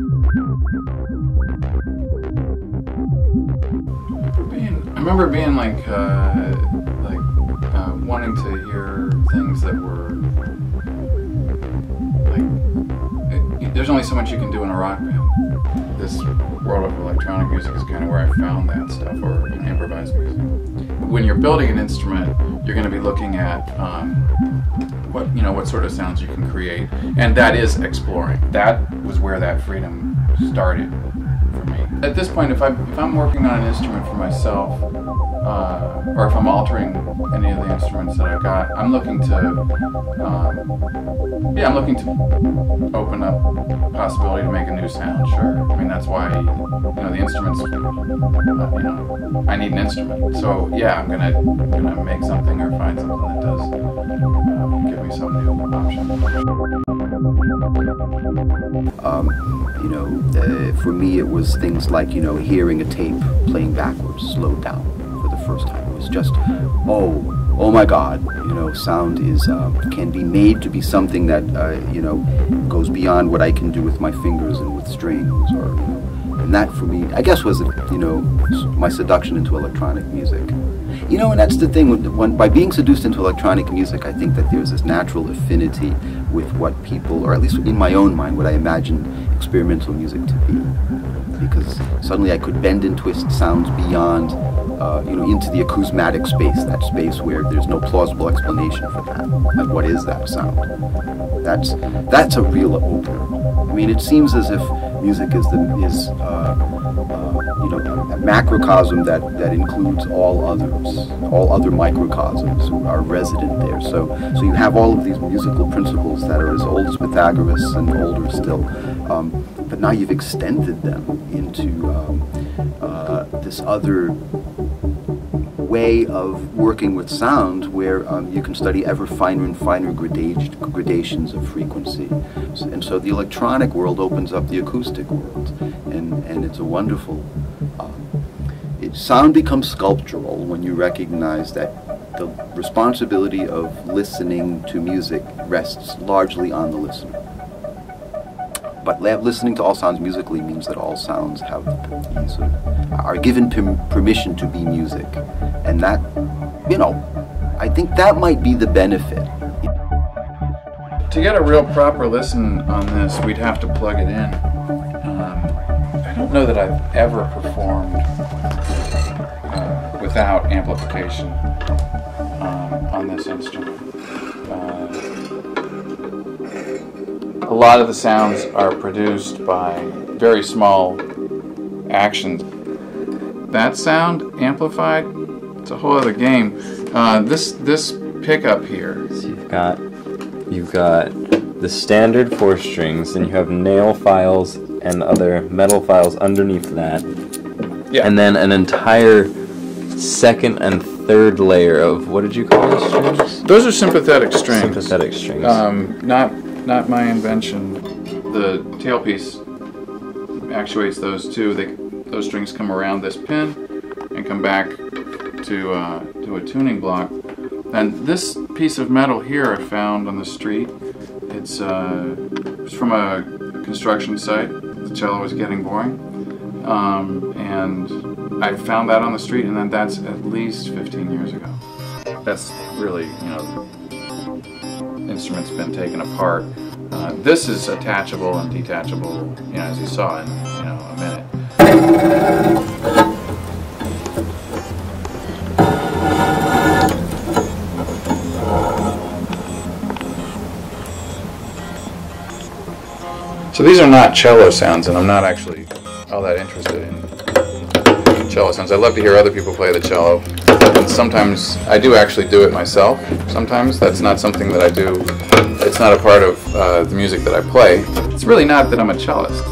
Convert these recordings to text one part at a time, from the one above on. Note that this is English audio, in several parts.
I remember being like wanting to hear things that were like, there's only so much you can do in a rock band. This world of electronic music is kind of where I found that stuff, or improvised music. When you're building an instrument, you're going to be looking at what sort of sounds you can create, and that is exploring. That was where that freedom started for me. At this point, if I'm working on an instrument for myself, or if I'm altering any of the instruments that I've got, I'm looking to open up possibility to make a new sound. Sure, I mean that's why the instruments. I need an instrument. So yeah, I'm gonna make something or find something that does give me some new option. For me, it was things like hearing a tape playing backwards, slowed down for the first time. It was just, oh my God, sound is can be made to be something that goes beyond what I can do with my fingers and with strings, and that for me, I guess, was my seduction into electronic music. And that's the thing, by being seduced into electronic music, I think that there's this natural affinity with what people, or at least in my own mind, what I imagine experimental music to be. Because suddenly I could bend and twist sounds beyond, into the acousmatic space, that space where there's no plausible explanation for that. Like, what is that sound? That's a real opener. I mean, it seems as if music is a macrocosm that includes all other microcosms who are resident there. So you have all of these musical principles that are as old as Pythagoras and older still, but now you've extended them into this other way of working with sound, where you can study ever finer and finer gradations of frequency. And so the electronic world opens up the acoustic world, and it's a wonderful... sound becomes sculptural when you recognize that the responsibility of listening to music rests largely on the listener. But listening to all sounds musically means that all sounds are given permission to be music. And that, I think that might be the benefit. To get a real proper listen on this, we'd have to plug it in. I don't know that I've ever performed without amplification on this instrument. A lot of the sounds are produced by very small actions. That sound amplified, it's a whole other game. This pickup here. So you've got the standard 4 strings, and you have nail files and other metal files underneath that. Yeah. And then an entire second and third layer of, what did you call those strings? Those are sympathetic strings. Sympathetic strings. Not my invention. The tailpiece actuates those two. Those strings come around this pin and come back to a tuning block. And this piece of metal here I found on the street. It's from a construction site. The cello was getting boring, and I found that on the street, and then that's at least 15 years ago. That's really, instrument's been taken apart. This is attachable and detachable, as you saw in a minute. So these are not cello sounds, and I'm not actually all that interested in cello sounds. I love to hear other people play the cello, and sometimes I do actually do it myself. Sometimes that's not something that I do. It's not a part of the music that I play. It's really not that I'm a cellist.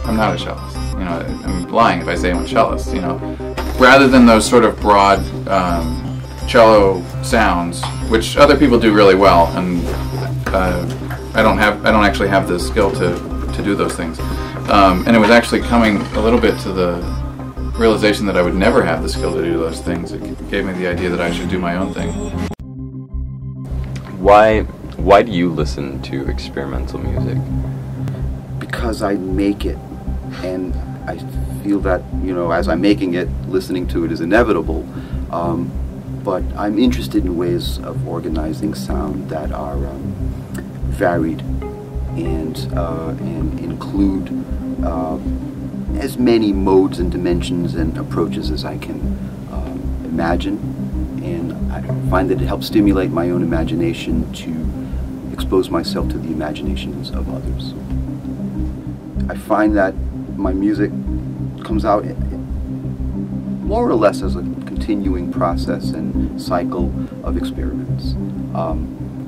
I'm not a cellist. I'm lying if I say I'm a cellist. Rather than those sort of broad cello sounds, which other people do really well, and I don't actually have the skill to do those things. And it was actually coming a little bit to the realization that I would never have the skill to do those things. It gave me the idea that I should do my own thing. Why do you listen to experimental music? Because I make it and I feel that, you know, as I'm making it, listening to it is inevitable. But I'm interested in ways of organizing sound that are varied and include as many modes and dimensions and approaches as I can imagine. And I find that it helps stimulate my own imagination to expose myself to the imaginations of others. I find that my music comes out more or less as a continuing process and cycle of experiments.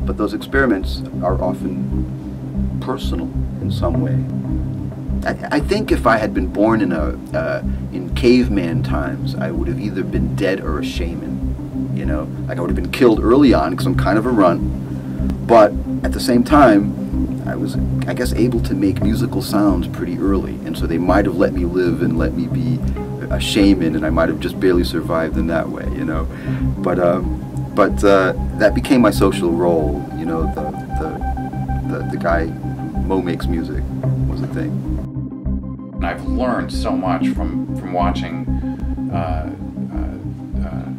But those experiments are often personal in some way. I think if I had been born in caveman times, I would have either been dead or a shaman. You know, like I would have been killed early on because I'm kind of a runt. But at the same time, I was, I guess, able to make musical sounds pretty early, and so they might have let me live and let me be a shaman, and I might have just barely survived in that way, you know. But that became my social role, you know. The guy who makes music was a thing. And I've learned so much from watching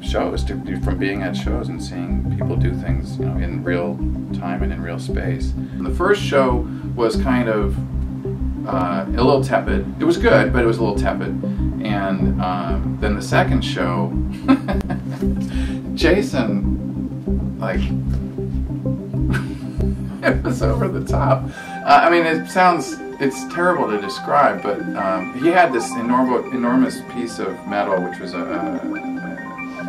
shows, from being at shows and seeing people do things, you know, in real time and in real space. The first show was kind of a little tepid. It was good, but it was a little tepid. And then the second show, Jason, like, it was over the top. I mean, it's terrible to describe, but he had this enormous piece of metal, which was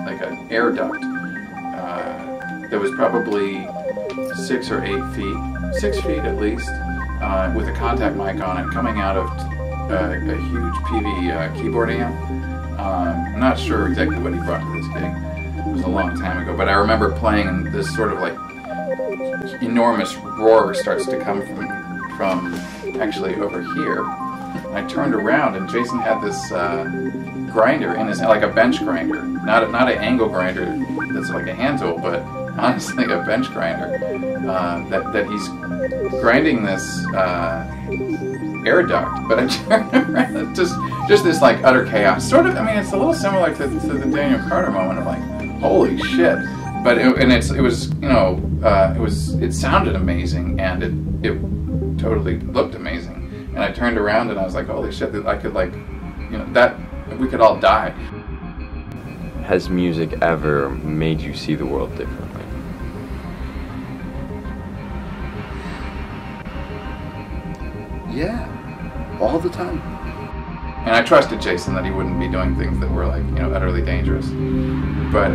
like an air duct that was probably 6 or 8 feet, 6 feet at least, with a contact mic on it, coming out of a huge PV keyboard amp. I'm not sure exactly what he brought to this gig. It was a long time ago, but I remember playing, and this sort of like enormous roar starts to come from actually over here. I turned around, and Jason had this grinder in his, like a bench grinder, not an angle grinder that's like a hand tool, but honestly a bench grinder, that he's grinding this air duct. But I turned around, just this like utter chaos. Sort of, I mean, it's a little similar to the Daniel Carter moment of like, holy shit. But it was, you know, it sounded amazing, and it totally looked amazing. And I turned around and I was like, holy shit, I could, like, you know, that we could all die. Has music ever made you see the world differently? Yeah, all the time. And I trusted Jason that he wouldn't be doing things that were, like, you know, utterly dangerous. But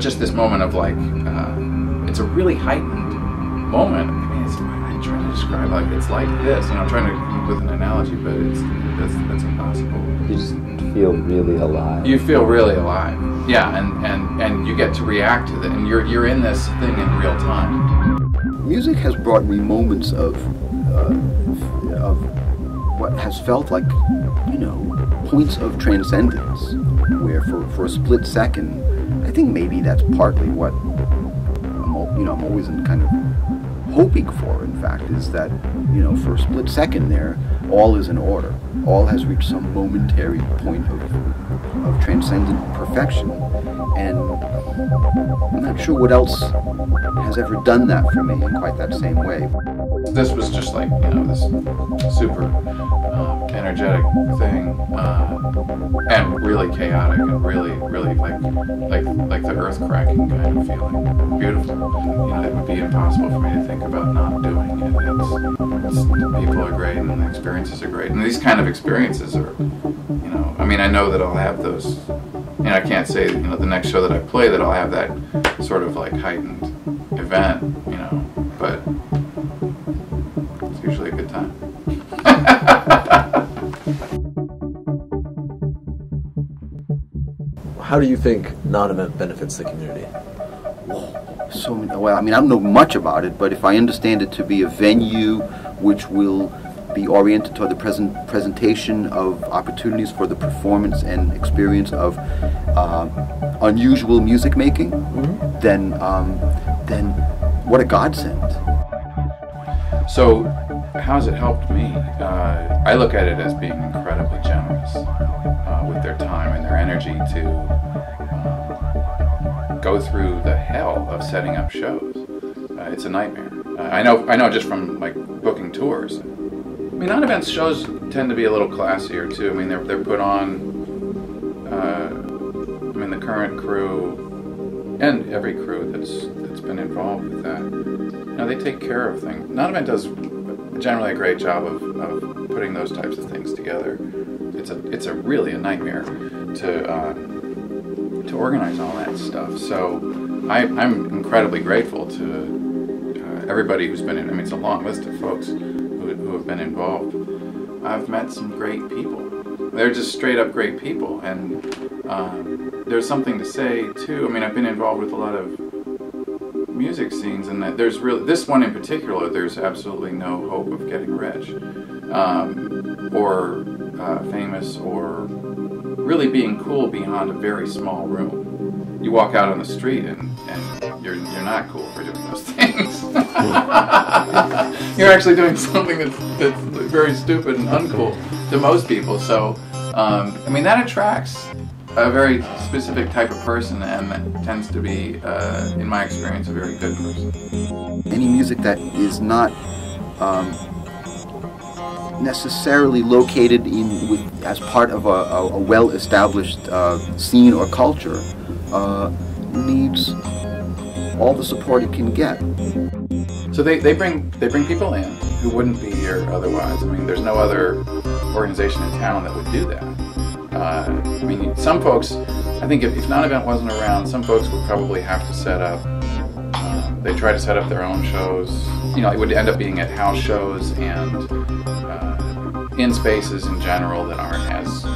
just this moment of, like, it's a really heightened moment. I mean, I'm trying to describe, like, it's like this. You know, I'm trying to come up with an analogy, but that's impossible. You just feel really alive. You feel really alive. Yeah, and you get to react to it, and you're in this thing in real time. Music has brought me moments of what has felt like, you know, points of transcendence, where for a split second, I think maybe that's partly what I'm always kind of hoping for, in fact, is that, you know, for a split second there, all is in order. All has reached some momentary point of transcendent perfection. And I'm not sure what else has ever done that for me in quite that same way. This was just like, you know, this super energetic thing, and really chaotic, and really like the earth cracking kind of feeling. Beautiful. You know, it would be impossible for me to think about not doing it. The people are great, and the experiences are great, and these kind of experiences are, you know, I mean, I know that I'll have those, and I can't say, you know, the next show that I play that I'll have that sort of like heightened event, you know, but it's usually a good time. How do you think non-event benefits the community? So, well, I mean, I don't know much about it, but if I understand it to be a venue which will be oriented toward the presentation of opportunities for the performance and experience of unusual music making, then what a godsend. So How's it helped me? I look at it as being incredibly generous with their time and their energy to go through the hell of setting up shows. It's a nightmare. I know just from like booking tours. I mean, non-events shows tend to be a little classier too. I mean, they're put on. I mean, the current crew and every crew that's been involved with that, you know, they take care of things. Non-event does generally a great job of putting those types of things together. It's really a nightmare to organize all that stuff. So I'm incredibly grateful to everybody who's been in. I mean, it's a long list of folks who have been involved. I've met some great people. They're just straight up great people, and there's something to say too. I mean, I've been involved with a lot of music scenes, and that there's really this one in particular. There's absolutely no hope of getting rich, or famous, or really being cool beyond a very small room. You walk out on the street, and you're not cool for doing those things. You're actually doing something that's very stupid and uncool to most people. So, I mean, that attracts a very specific type of person, and that tends to be, in my experience, a very good person. Any music that is not necessarily located as part of a well-established scene or culture needs all the support it can get. So they bring people in who wouldn't be here otherwise. I mean, there's no other organization in town that would do that. I mean, some folks, I think if non-event wasn't around, some folks would probably have to set up, they try to set up their own shows. You know, it would end up being at house shows and in spaces in general that aren't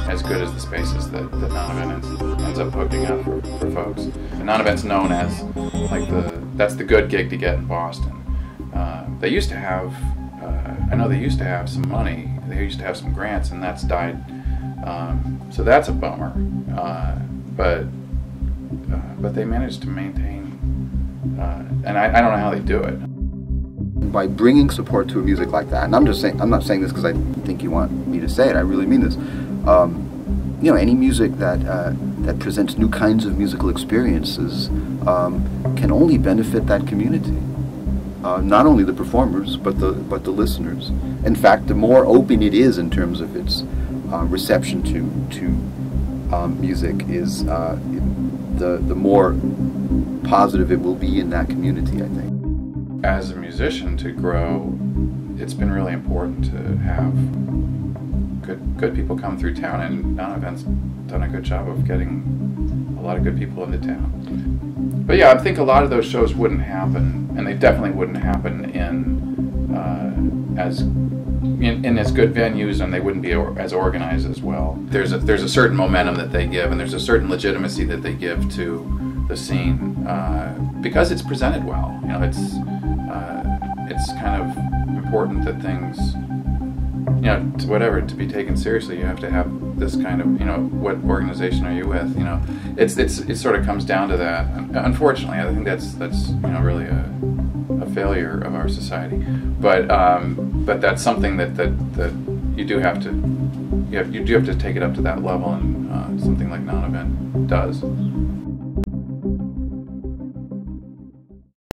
as good as the spaces that non-event ends up hooking up for folks. And non-event's known as like that's the good gig to get in Boston. They used to have, I know they used to have some money, they used to have some grants, and that's died. So that's a bummer, but they managed to maintain, and I don't know how they do it. By bringing support to a music like that, and I'm not saying this because I think you want me to say it. I really mean this. You know, any music that presents new kinds of musical experiences can only benefit that community. Not only the performers, but the listeners. In fact, the more open it is in terms of its reception to music is the more positive it will be in that community, I think. As a musician, to grow, it's been really important to have good people come through town, and non-event's done a good job of getting a lot of good people into town. But yeah, I think a lot of those shows wouldn't happen, and they definitely wouldn't happen in as good venues, and they wouldn't be as organized as well. There's a certain momentum that they give, and there's a certain legitimacy that they give to the scene because it's presented well. You know, it's kind of important that things, you know, to be taken seriously, you have to have this kind of, you know, what organization are you with? You know, it sort of comes down to that. Unfortunately, I think that's you know, really a failure of our society. But that's something that you do have to take it up to that level, and something like non-event does.